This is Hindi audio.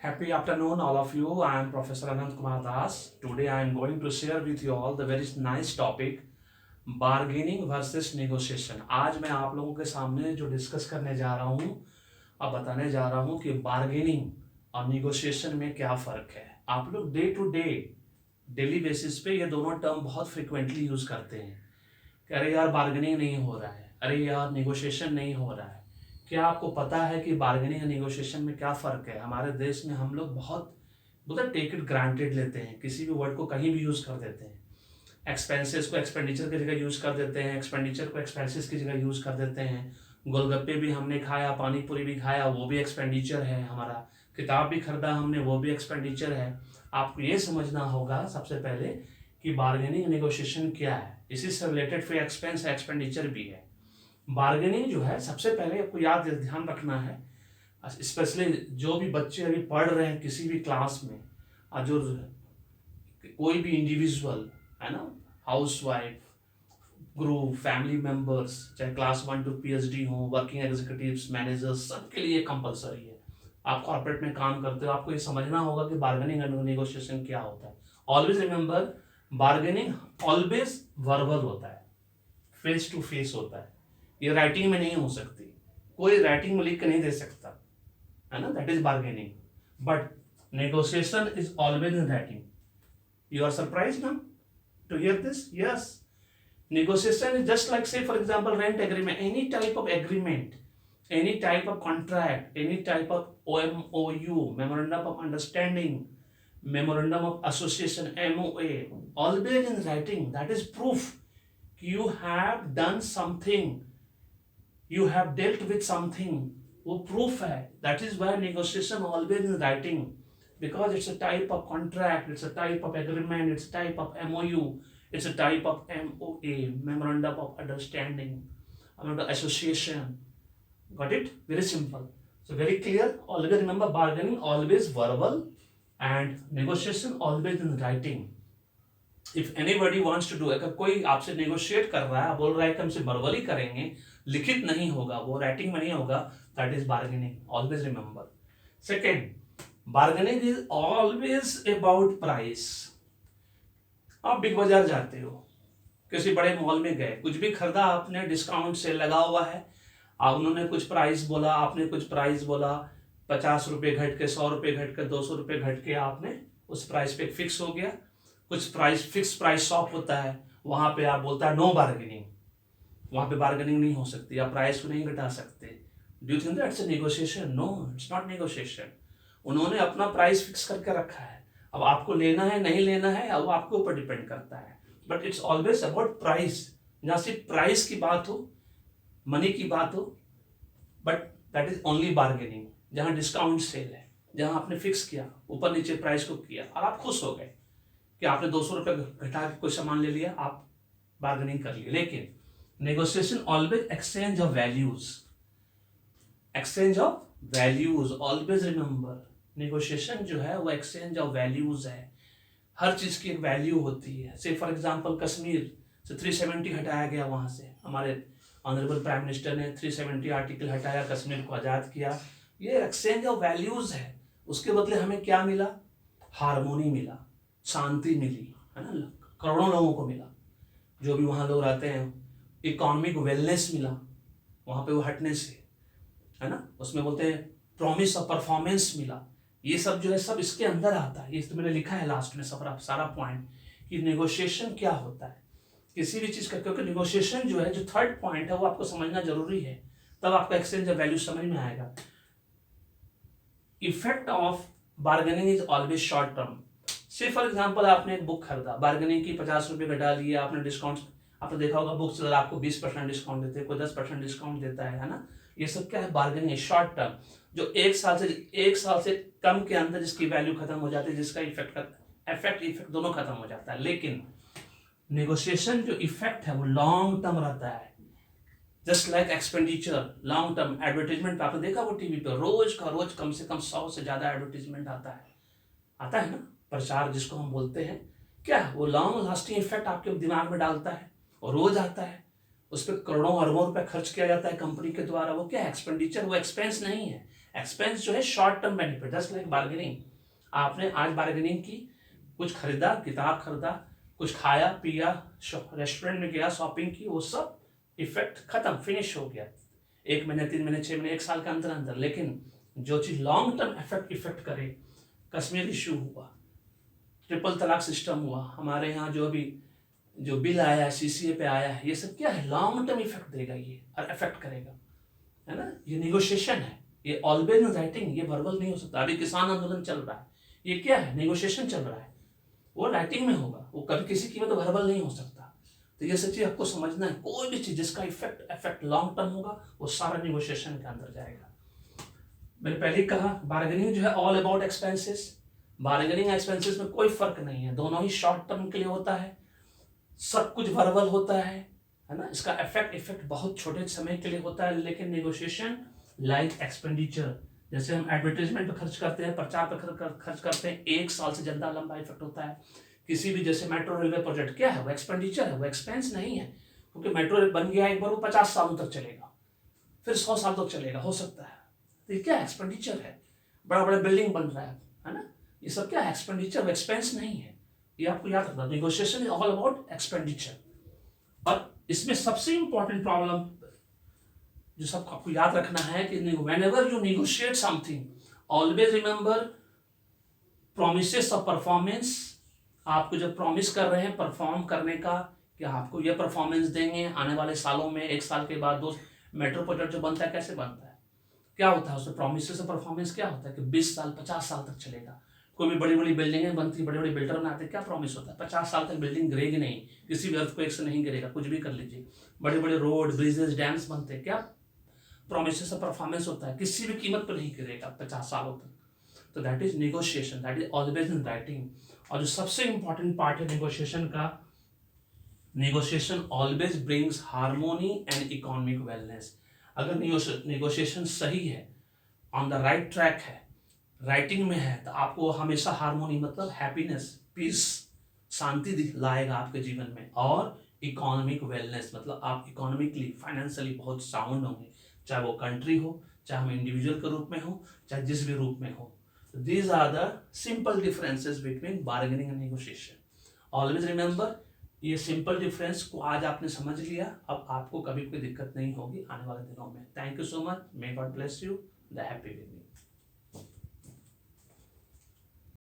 Happy afternoon, all of you. I am Professor Anant Kumar Das. Today I am going to share with you all the very nice topic bargaining versus negotiation. आज मैं आप लोगों के सामने जो डिस्कस करने जा रहा हूँ, अब बताने जा रहा हूँ कि बार्गेनिंग और निगोशिएशन में क्या फ़र्क है। आप लोग day to day daily basis पे ये दोनों टर्म बहुत फ्रिक्वेंटली यूज़ करते हैं कि अरे यार बार्गेनिंग नहीं हो रहा है, अरे यार निगोशिएशन नहीं हो रहा है। क्या आपको पता है कि बार्गेनिंग और निगोशिएशन में क्या फ़र्क है? हमारे देश में हम लोग बहुत मतलब टेक इट ग्रांटेड लेते हैं, किसी भी वर्ड को कहीं भी यूज़ कर देते हैं। एक्सपेंसेस को एक्सपेंडिचर की जगह यूज़ कर देते हैं, एक्सपेंडिचर को एक्सपेंसेस की जगह यूज़ कर देते हैं। गोलगप्पे भी हमने खाया, पानी पूरी भी खाया, वो भी एक्सपेंडिचर है हमारा। किताब भी खरीदा हमने, वो भी एक्सपेंडिचर है। आपको ये समझना होगा सबसे पहले कि बार्गेनिंग नेगोशिएशन क्या है। इसी से रिलेटेड फिर एक्सपेंस एक्सपेंडिचर भी है। बार्गेनिंग जो है सबसे पहले आपको ध्यान रखना है, स्पेशली जो भी बच्चे अभी पढ़ रहे हैं किसी भी क्लास में, और जो कोई भी इंडिविजुअल है ना, house wife, group, family members, चाहे क्लास 1 to PhD हो, वर्किंग एग्जीक्यूटिव्स, मैनेजर्स, सबके लिए कंपलसरी है। आप कॉर्पोरेट में काम करते हो, आपको ये समझना होगा कि बार्गेनिंग एंड नेगोशिएशन क्या होता है। Always remember, bargaining always verbal होता है, फेस टू फेस होता है। ये राइटिंग में नहीं हो सकती, कोई राइटिंग में लिख के नहीं दे सकता, है ना, that is bargaining. But negotiation is always in writing. You are surprise ना to hear this? Yes, negotiation is just like, say for example, rent agreement, any type of agreement, any type of contract, any type of MOU, memorandum of understanding, memorandum of association, MOA, always in writing. That is proof you have done something, you have dealt with something, वो proof है। That is why negotiation always in writing, because it's a type of contract, it's a type of agreement, it's a type of MOU, it's a type of MOA, memorandum of understanding, association. Got it? Very simple. So very clear. Always remember, bargaining always verbal and negotiation always in writing. If anybody wants to do, अगर कोई आपसे नेगोशिएट कर रहा है, बोल रहा है कि हमसे वर्बली करेंगे, लिखित नहीं होगा, वो राइटिंग में नहीं होगा, that is bargaining. Always remember. Second, bargaining is always about price. आप बिग बाजार जाते हो, किसी बड़े मॉल में गए, कुछ भी खरीदा आपने, डिस्काउंट सेल लगा हुआ है, उन्होंने कुछ प्राइस बोला, आपने कुछ प्राइस बोला, 50 रुपये घट के, 100 रुपये घट के, 200 रुपये घट के आपने उस प्राइस पे फिक्स हो गया। कुछ प्राइस फिक्स प्राइस शॉप होता है, वहां पे आप बोलता है नो बार्गेनिंग, वहां पे बार्गेनिंग नहीं हो सकती, आप प्राइस को नहीं घटा सकते। Do you think that's a negotiation? No, it's not negotiation. उन्होंने अपना प्राइस फिक्स करके रखा है, अब आपको लेना है नहीं लेना है अब आपके ऊपर डिपेंड करता है। But it's always about price. जहाँ सिर्फ प्राइस की बात हो, मनी की बात हो, but that is only bargaining. जहाँ डिस्काउंट सेल है, जहाँ आपने फिक्स किया, ऊपर नीचे प्राइस को किया और आप खुश हो गए कि आपने 200 रुपये घटा के कोई सामान ले लिया, आप बार्गेनिंग कर लिए। लेकिन negotiation always exchange of values, exchange of values. Always remember, negotiation जो है वो एक्सचेंज ऑफ वैल्यूज है। हर चीज की एक वैल्यू होती है। से फॉर एग्जांपल कश्मीर से 370 हटाया गया, वहां से हमारे ऑनरेबल प्राइम मिनिस्टर ने 370 आर्टिकल हटाया, कश्मीर को आजाद किया। ये एक्सचेंज ऑफ वैल्यूज है। उसके बदले हमें क्या मिला? हारमोनी मिला, शांति मिली, है ना, करोड़ों लोगों को मिला, जो भी वहां लोग रहते हैं। इकोनॉमिक वेलनेस मिला वहां पे वो हटने से, है ना, उसमें बोलते हैं प्रॉमिस ऑफ परफॉर्मेंस मिला। ये सब जो है सब इसके अंदर आता है। ये तो मैंने लिखा है लास्ट में सारा पॉइंट कि नेगोशिएशन क्या होता है किसी भी चीज का, क्योंकि नेगोशिएशन जो है, जो थर्ड पॉइंट है, वो आपको समझना जरूरी है, तब आपका एक्सचेंज ऑफ वैल्यू समझ में आएगा। Effect of bargaining is always short term. से फॉर एग्जाम्पल आपने एक बुक खरीदा, बार्गेनिंग की 50 रुपये घटा लिए आपने, डिस्काउंट आपने देखा होगा बुक सेलर आपको 20% डिस्काउंट देते हैं, कोई 10% डिस्काउंट देता है ना। ये सब क्या है? बार्गेनिंग है, शॉर्ट टर्म, जो एक साल से कम के अंदर जिसकी वैल्यू खत्म हो जाती है, जिसका इफेक्ट दोनों खत्म हो जाता है। लेकिन नेगोशिएशन जो इफेक्ट है वो लॉन्ग टर्म रहता है। Just like expenditure, long term. Advertisement आपने देखा वो टीवी पे रोज का रोज कम से कम 100 से ज्यादा एडवर्टीजमेंट आता है ना, प्रचार जिसको हम बोलते हैं। क्या वो लॉन्ग लास्टिंग इफेक्ट आपके दिमाग में डालता है और रोज आता है, उस पर करोड़ों अरबों रुपए खर्च किया जाता है कंपनी के द्वारा। वो क्या एक्सपेंडिचर, वो एक्सपेंस नहीं है। एक्सपेंस जो है short term benefit, just like bargaining. आपने आज बार्गेनिंग की, कुछ खरीदा, किताब खरीदा, कुछ खाया पिया, रेस्टोरेंट में गया, शॉपिंग की, वो सब इफेक्ट खत्म, फिनिश हो गया 1 महीने 3 महीने 6 महीने 1 साल के अंदर अंदर। लेकिन जो चीज लॉन्ग टर्म इफेक्ट करे, कश्मीर इशू हुआ, ट्रिपल तलाक सिस्टम हुआ, हमारे यहाँ जो अभी जो बिल आया है, सीसीए पे आया है, ये सब क्या है, लॉन्ग टर्म इफेक्ट देगा ये और इफेक्ट करेगा, है ना। ये निगोशिएशन है, ये ऑलवेज इन राइटिंग, ये वर्बल नहीं हो सकता। अभी किसान आंदोलन चल रहा है, ये क्या है, निगोशिएशन चल रहा है, वो राइटिंग में होगा, वो कभी किसी कीमत तो वर्बल नहीं हो सकता। तो ये सब चीज आपको समझना है, कोई भी चीज जिसका इफेक्ट लॉन्ग टर्म होगा वो सारा निगोशिएशन के अंदर जाएगा। मैंने पहले ही कहा बार्गेनिंग जो है all about expenses. Bargaining expenses में कोई फर्क नहीं है, दोनों ही शॉर्ट टर्म के लिए होता है, सब कुछ वर्बल होता है ना। इसका इफेक्ट बहुत छोटे समय के लिए होता है। लेकिन नेगोशिएशन लाइक एक्सपेंडिचर, जैसे हम एडवर्टाइजमेंट पे खर्च करते हैं, प्रचार पर खर्च करते हैं, 1 साल से ज्यादा लंबा इफेक्ट होता है। किसी भी जैसे मेट्रो रेलवे प्रोजेक्ट क्या है, वो एक्सपेंडिचर है, वो एक्सपेंस नहीं है, क्योंकि मेट्रो बन गया एक बार, वो 50 सालों तक चलेगा, फिर 100 साल तक चलेगा, हो सकता है। तो ये क्या एक्सपेंडिचर है, बड़ा बड़ा बिल्डिंग बन रहा है ना, ये सब क्या है एक्सपेंडिचर, एक्सपेंस नहीं है। ये आपको याद रखना, negotiation is all about expenditure. और इसमें सबसे इंपॉर्टेंट प्रॉब्लम जो सबको आपको याद रखना है कि whenever you negotiate something, always remember promises of performance. आपको जब प्रॉमिस कर रहे हैं परफॉर्म करने का, कि आपको ये परफॉर्मेंस देंगे आने वाले सालों में, 1 साल के बाद 2 मेट्रो प्रोजेक्ट जो बनता है कैसे बनता है, क्या होता है उसमें प्रोमिसेस ऑफ परफॉर्मेंस क्या होता है कि 20 साल 50 साल तक चलेगा। कोई भी बड़ी बड़ी बिल्डिंगें बनती, बड़े बड़े बिल्डर बनाते, क्या प्रॉमिस होता है 50 साल तक बिल्डिंग गिरेगी नहीं, किसी भी अर्थक्वेक से नहीं गिरेगा, कुछ भी कर लीजिए। बड़े बड़े रोड ब्रिजेस डैम्स बनते, क्या प्रोमिसेस ऑफ परफॉर्मेंस होता है, किसी भी कीमत पर नहीं गिरेगा 50 सालों तक। तो that is negotiation, that is always in writing. और जो सबसे इंपॉर्टेंट पार्ट है नेगोशिएशन का, negotiation always brings harmony and economic wellness. अगर नेगोशिएशन सही है, ऑन द राइट ट्रैक है, राइटिंग में है, तो आपको हमेशा हार्मोनी मतलब हैप्पीनेस, पीस, शांति लाएगा आपके जीवन में। और इकोनॉमिक वेलनेस मतलब आप इकोनॉमिकली फाइनेंशियली बहुत साउंड होंगे, चाहे वो कंट्री हो, चाहे हम इंडिविजुअल के रूप में हो, चाहे जिस भी रूप में हो। These are the simple differences between bargaining and negotiation. Always remember, ये सिंपल डिफरेंस को आज आपने समझ लिया, अब आपको कभी कोई दिक्कत नहीं होगी आने वाले दिनों में। Thank you so much, may God bless you, the happy beginning.